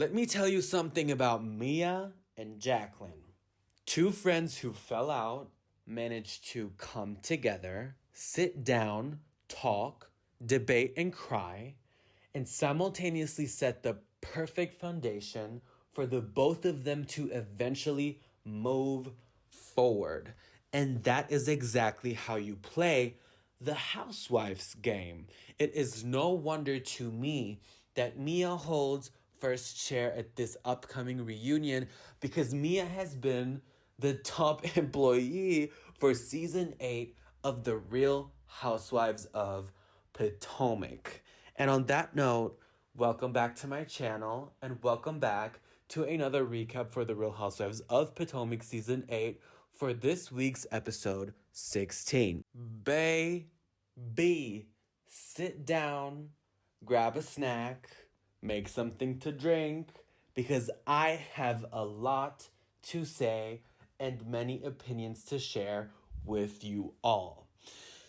Let me tell you something about Mia and Jacqueline. Two friends who fell out managed to come together, sit down, talk, debate, and cry, and simultaneously set the perfect foundation for the both of them to eventually move forward. And that is exactly how you play the Housewives game. It is no wonder to me that Mia holds first chair at this upcoming reunion because Mia has been the top employee for season 8 of The Real Housewives of Potomac. And on that note, welcome back to my channel and welcome back to another recap for The Real Housewives of Potomac season 8 for this week's episode 16. Baby, sit down, grab a snack, make something to drink, because I have a lot to say and many opinions to share with you all.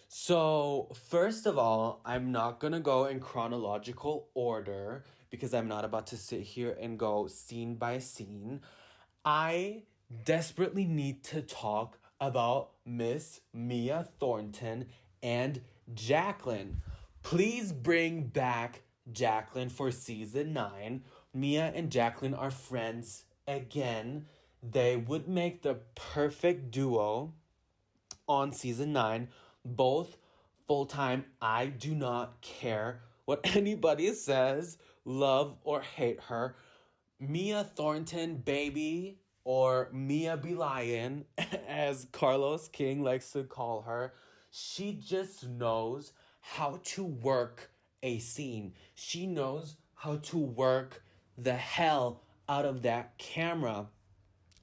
So, first of all, I'm not going to go in chronological order because I'm not about to sit here and go scene by scene. I desperately need to talk about Miss Mia Thornton and Jacqueline. Please bring back Jacqueline for season 9. Mia and Jacqueline are friends again. They would make the perfect duo on season 9. Both full-time. I do not care what anybody says, love or hate her. Mia Thornton, baby, or Mia Be Lion, as Carlos King likes to call her, she just knows how to work a scene. She knows how to work the hell out of that camera.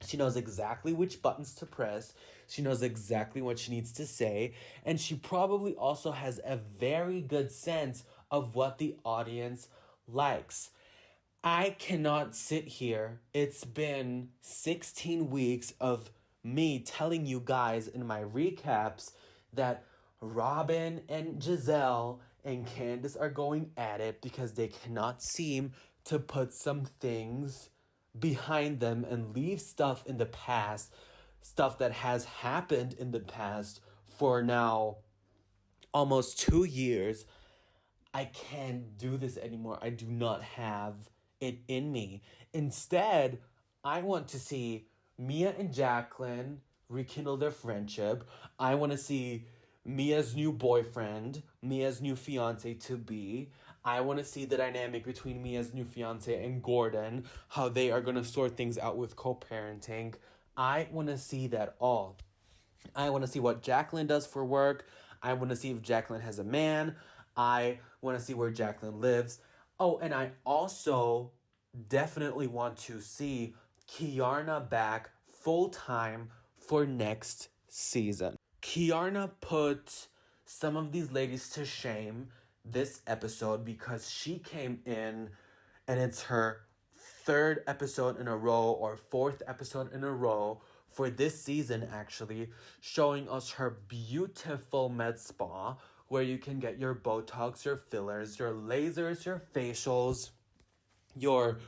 She knows exactly which buttons to press. She knows exactly what she needs to say. And she probably also has a very good sense of what the audience likes. I cannot sit here. It's been 16 weeks of me telling you guys in my recaps that Robin and Giselle and Candace are going at it because they cannot seem to put some things behind them and leave stuff in the past, stuff that has happened in the past for now almost 2 years. I can't do this anymore. I do not have it in me. Instead, I want to see Mia and Jacqueline rekindle their friendship. I want to see Mia's new boyfriend, Mia's new fiance to be. I want to see the dynamic between Mia's new fiance and Gordon, how they are going to sort things out with co-parenting. I want to see that all. I want to see what Jacqueline does for work. I want to see if Jacqueline has a man. I want to see where Jacqueline lives. Oh, and I also definitely want to see Kiarna back full-time for next season. Kiarna put some of these ladies to shame this episode because she came in and it's her 3rd episode in a row or 4th episode in a row for this season actually, showing us her beautiful med spa where you can get your Botox, your fillers, your lasers, your facials, your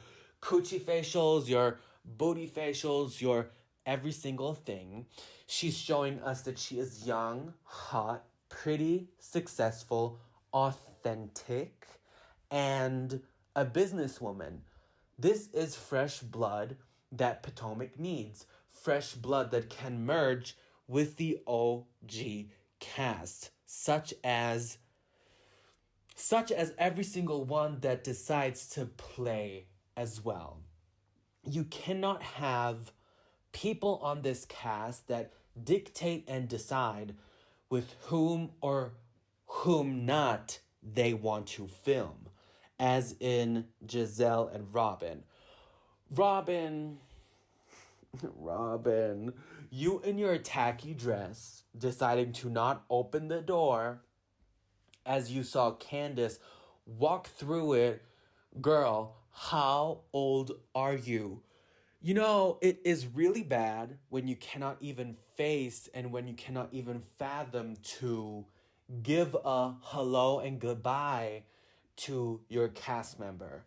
coochie facials, your booty facials, your every single thing. She's showing us that she is young, hot, pretty, successful, authentic, and a businesswoman. This is fresh blood that Potomac needs. Fresh blood that can merge with the OG cast, such as every single one that decides to play as well. You cannot have people on this cast that dictate and decide with whom or whom not they want to film, as in Giselle and Robin. Robin, you in your tacky dress deciding to not open the door as you saw Candace walk through it. Girl, how old are you? You know, it is really bad when you cannot even face and when you cannot even fathom to give a hello and goodbye to your cast member.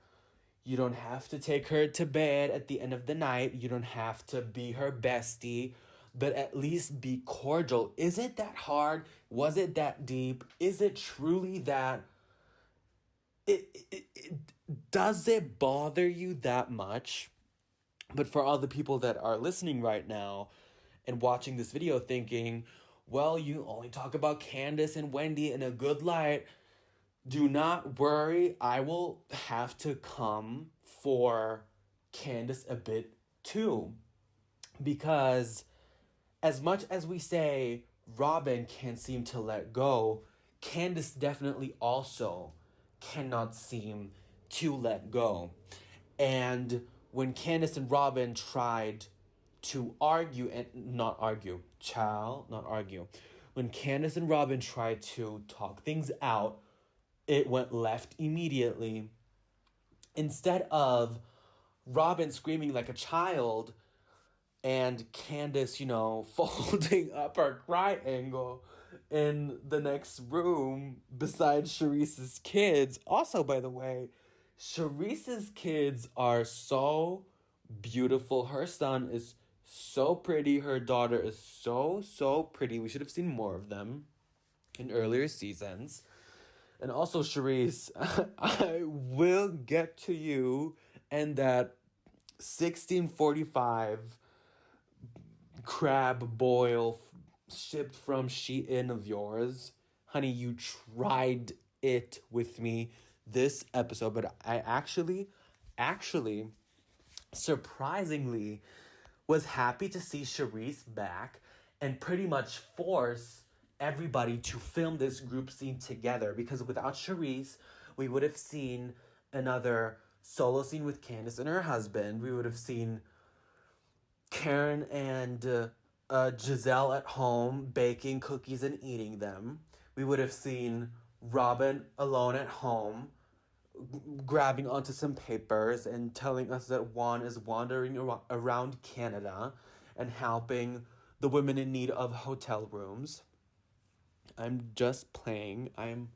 You don't have to take her to bed at the end of the night. You don't have to be her bestie, but at least be cordial. Is it that hard? Was it that deep? Is it truly that? Does it bother you that much? But for all the people that are listening right now and watching this video thinking, well, you only talk about Candace and Wendy in a good light, do not worry. I will have to come for Candace a bit too. Because as much as we say Robin can't seem to let go, Candace definitely also cannot seem to let go. And when Candace and Robin tried to argue, and not argue, not argue. When Candace and Robin tried to talk things out, it went left immediately. Instead of Robin screaming like a child and Candace, folding up her triangle in the next room beside Charisse's kids. Also, by the way, Charisse's kids are so beautiful. Her son is so pretty. Her daughter is so pretty. We should have seen more of them in earlier seasons. And also, Charisse, I will get to you and that 1645 crab boil shipped from Shein of yours. Honey, you tried it with me this episode, but I actually, surprisingly, was happy to see Charisse back and pretty much force everybody to film this group scene together, because without Charisse, we would have seen another solo scene with Candace and her husband. We would have seen Karen and Giselle at home baking cookies and eating them. We would have seen Robin alone at home grabbing onto some papers and telling us that Juan is wandering around Canada and helping the women in need of hotel rooms. I'm just playing. I'm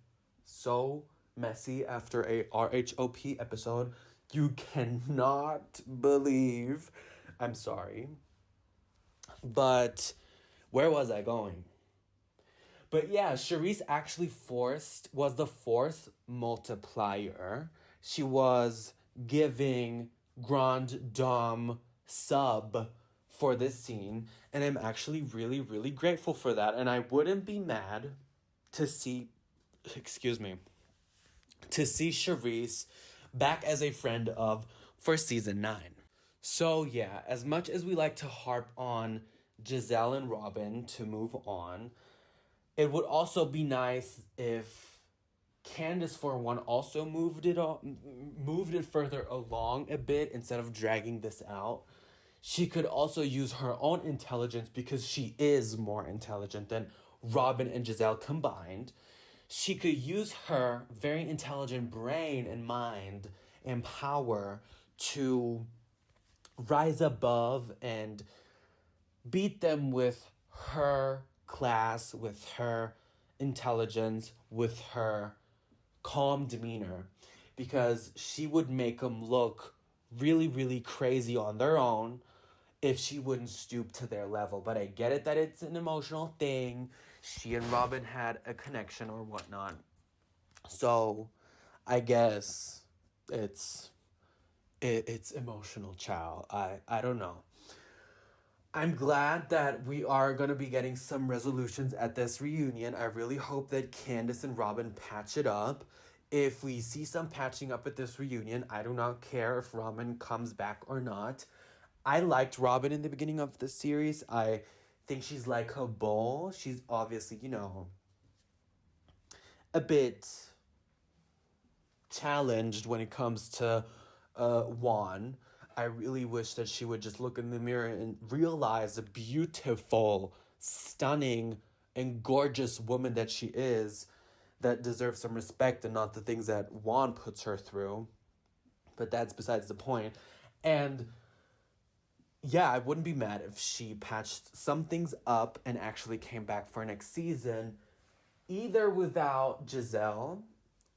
so messy after a RHOP episode. You cannot believe. I'm sorry. But where was I going? But yeah, Charisse actually was the force multiplier. She was giving Grand Dame sub for this scene. And I'm actually really, really grateful for that. And I wouldn't be mad to see Charisse back as a friend of for season 9. So yeah, as much as we like to harp on Giselle and Robin to move on, it would also be nice if Candace, for one, also moved it further along a bit instead of dragging this out. She could also use her own intelligence, because she is more intelligent than Robin and Giselle combined. She could use her very intelligent brain and mind and power to rise above and beat them with her class, with her intelligence, with her calm demeanor, because she would make them look really, really crazy on their own if she wouldn't stoop to their level. But I get it that it's an emotional thing. She and Robin had a connection or whatnot. So I guess it's emotional, child. I don't know. I'm glad that we are going to be getting some resolutions at this reunion. I really hope that Candace and Robin patch it up. If we see some patching up at this reunion, I do not care if Robin comes back or not. I liked Robin in the beginning of the series. I think she's likable. She's obviously, a bit challenged when it comes to Juan. I really wish that she would just look in the mirror and realize the beautiful, stunning, and gorgeous woman that she is, that deserves some respect and not the things that Juan puts her through. But that's besides the point. And yeah, I wouldn't be mad if she patched some things up and actually came back for next season, either without Giselle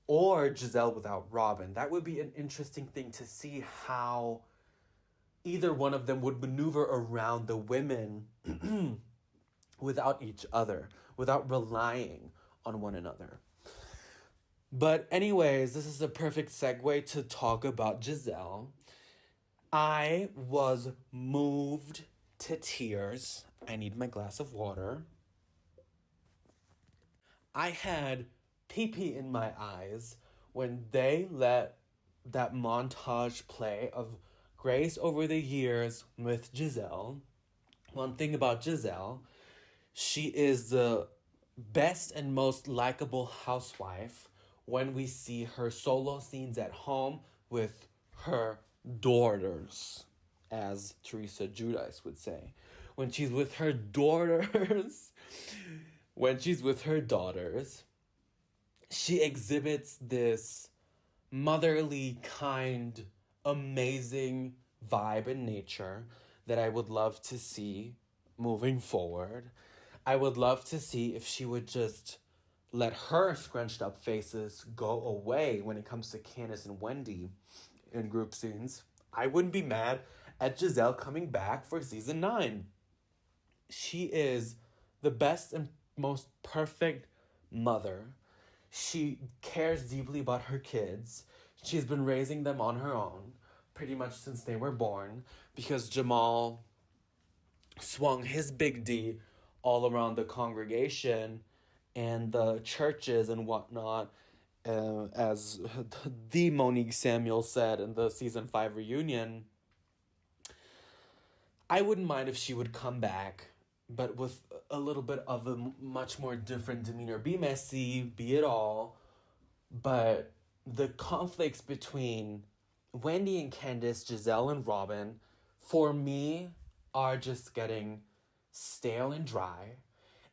or Giselle without Robin. That would be an interesting thing to see how either one of them would maneuver around the women without each other, without relying on one another. But anyways, this is a perfect segue to talk about Giselle. I was moved to tears. I need my glass of water. I had pee pee in my eyes when they let that montage play of Grace over the years with Giselle. One thing about Giselle, she is the best and most likable housewife when we see her solo scenes at home with her daughters, as Teresa Giudice would say. When she's with her daughters, when she's with her daughters, she exhibits this motherly, kind, amazing vibe and nature that I would love to see moving forward. I would love to see if she would just let her scrunched up faces go away when it comes to Candace and Wendy in group scenes. I wouldn't be mad at Giselle coming back for season 9. She is the best and most perfect mother. She cares deeply about her kids. She's been raising them on her own pretty much since they were born because Jamal swung his big D all around the congregation and the churches and whatnot, as the Monique Samuel said in the season 5 reunion. I wouldn't mind if she would come back, but with a little bit of a much more different demeanor. Be messy, be it all, but the conflicts between Wendy and Candace, Giselle and Robin, for me, are just getting stale and dry,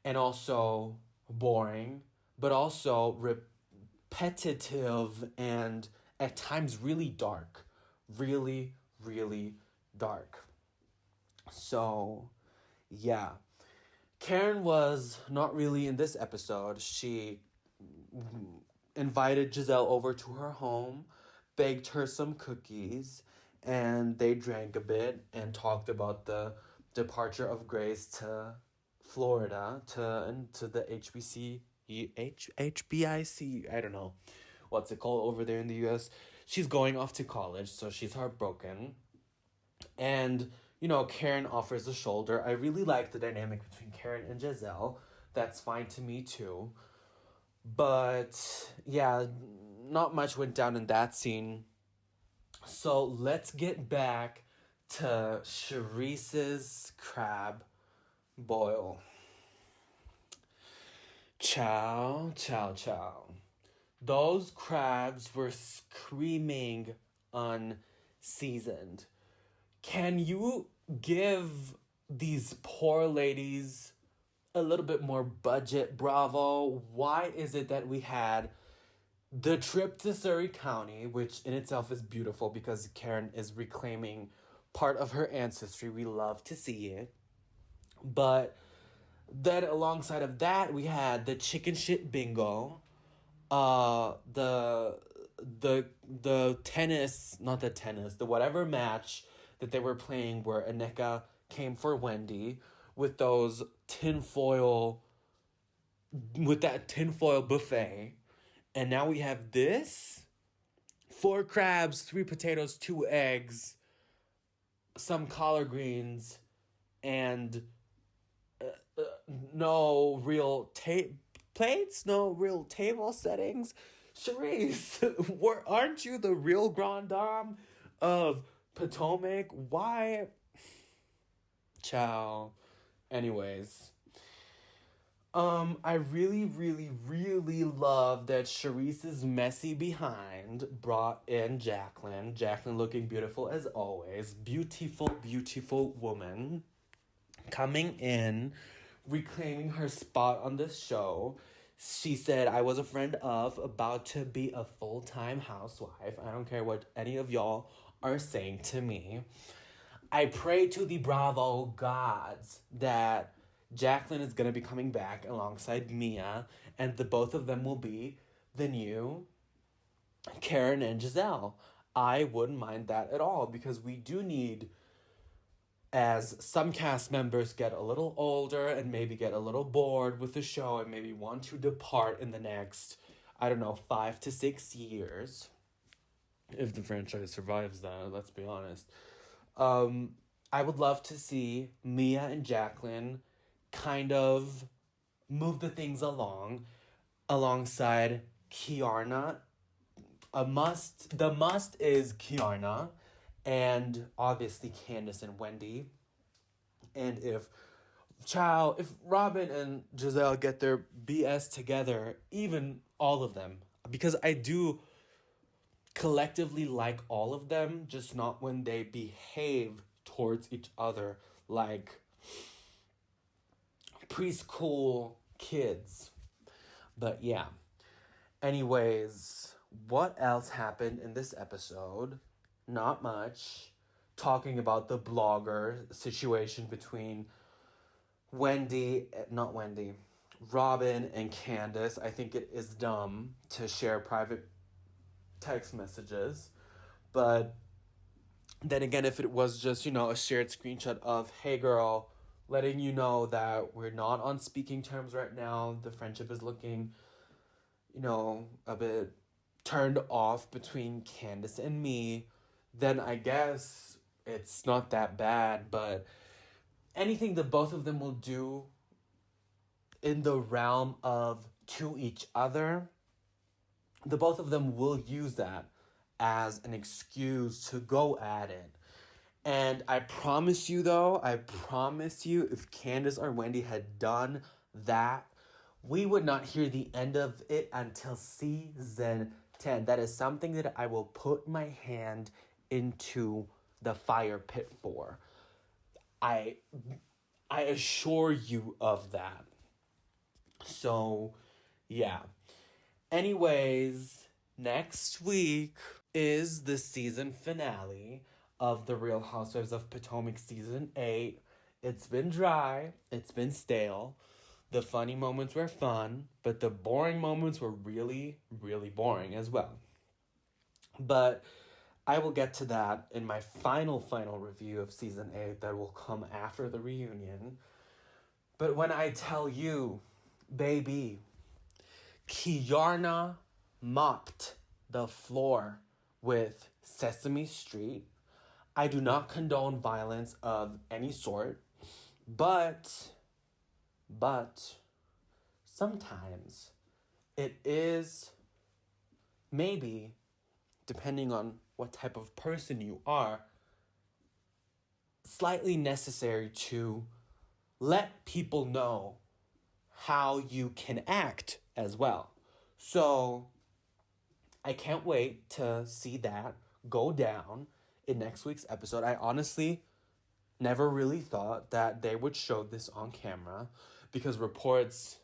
and also boring, but also repetitive and at times really dark. Really, really dark. So, yeah. Karen was not really in this episode. She invited Giselle over to her home, baked her some cookies, and they drank a bit and talked about the departure of Grace to Florida to the HBIC. I don't know what's it called over there in the US. She's going off to college, so she's heartbroken. And, Karen offers a shoulder. I really like the dynamic between Karen and Giselle. That's fine to me too. But, yeah, not much went down in that scene. So let's get back to Charisse's crab boil. Chow, chow, chow. Those crabs were screaming unseasoned. Can you give these poor ladies a little bit more budget, Bravo? Why is it that we had the trip to Surrey County, which in itself is beautiful because Karen is reclaiming part of her ancestry. We love to see it. But then alongside of that, we had the chicken shit bingo, the tennis, not the tennis, the whatever match that they were playing where Aneka came for Wendy with those with that tinfoil buffet. And now we have this 4 crabs, 3 potatoes, 2 eggs, some collard greens, and no real plates, no real table settings. Charisse, aren't you the real grand dame of Potomac? Why? Ciao. Anyways. I really, really, really love that Charisse's messy behind brought in Jacqueline. Jacqueline looking beautiful as always. Beautiful, beautiful woman. Coming in, reclaiming her spot on this show. She said, I was a friend of, about to be a full-time housewife. I don't care what any of y'all are saying to me. I pray to the Bravo gods that Jacqueline is going to be coming back alongside Mia, and the both of them will be the new Karen and Giselle. I wouldn't mind that at all because we do need, as some cast members get a little older and maybe get a little bored with the show and maybe want to depart in the next, I don't know, 5 to 6 years. If the franchise survives that, let's be honest. I would love to see Mia and Jacqueline kind of move the things along alongside Kiarna. The must is Kiarna and obviously Candace and Wendy. And if Robin and Giselle get their BS together, even all of them, because I do collectively like all of them, just not when they behave towards each other like preschool kids. But yeah. Anyways, what else happened in this episode? Not much. Talking about the blogger situation between Robin and Candace. I think it is dumb to share private text messages. But then again, if it was just, a shared screenshot of, hey girl, letting you know that we're not on speaking terms right now, the friendship is looking, a bit turned off between Candace and me, then I guess it's not that bad. But anything that both of them will do in the realm of to each other, the both of them will use that as an excuse to go at it. And I promise you, if Candace or Wendy had done that, we would not hear the end of it until season 10. That is something that I will put my hand into the fire pit for. I assure you of that. So, yeah. Anyways, next week is the season finale of The Real Housewives of Potomac Season 8. It's been dry. It's been stale. The funny moments were fun, but the boring moments were really, really boring as well. But I will get to that in my final review of Season 8 that will come after the reunion. But when I tell you, baby, Kiarna mopped the floor with Sesame Street. I do not condone violence of any sort, but sometimes it is maybe, depending on what type of person you are, slightly necessary to let people know how you can act as well. So I can't wait to see that go down in next week's episode. I honestly never really thought that they would show this on camera because reports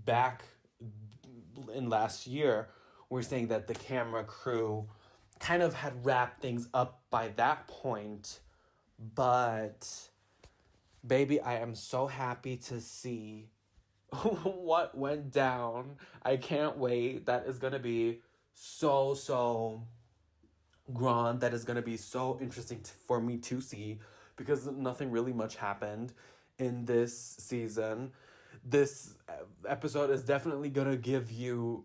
back in last year were saying that the camera crew kind of had wrapped things up by that point. But baby, I am so happy to see what went down. I can't wait. That is going to be so grand. That is going to be so interesting for me to see because nothing really much happened in this season. This episode is definitely going to give you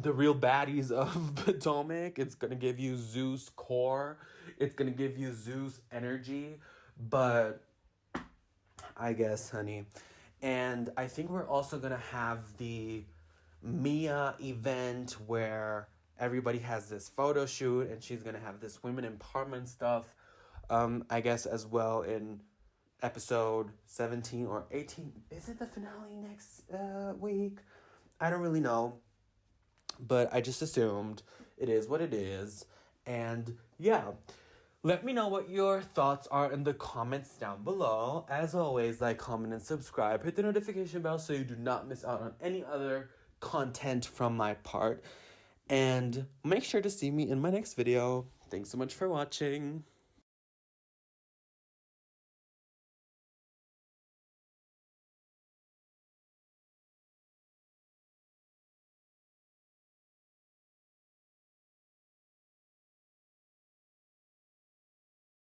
the real baddies of Potomac. It's going to give you Zeus core. It's going to give you Zeus energy. But I guess, honey. And I think we're also going to have the Mia event where everybody has this photo shoot and she's going to have this women empowerment stuff, I guess, as well in episode 17 or 18. Is it the finale next week? I don't really know. But I just assumed it is what it is. And yeah, let me know what your thoughts are in the comments down below. As always, like, comment, and subscribe. Hit the notification bell so you do not miss out on any other content from my part. And make sure to see me in my next video. Thanks so much for watching.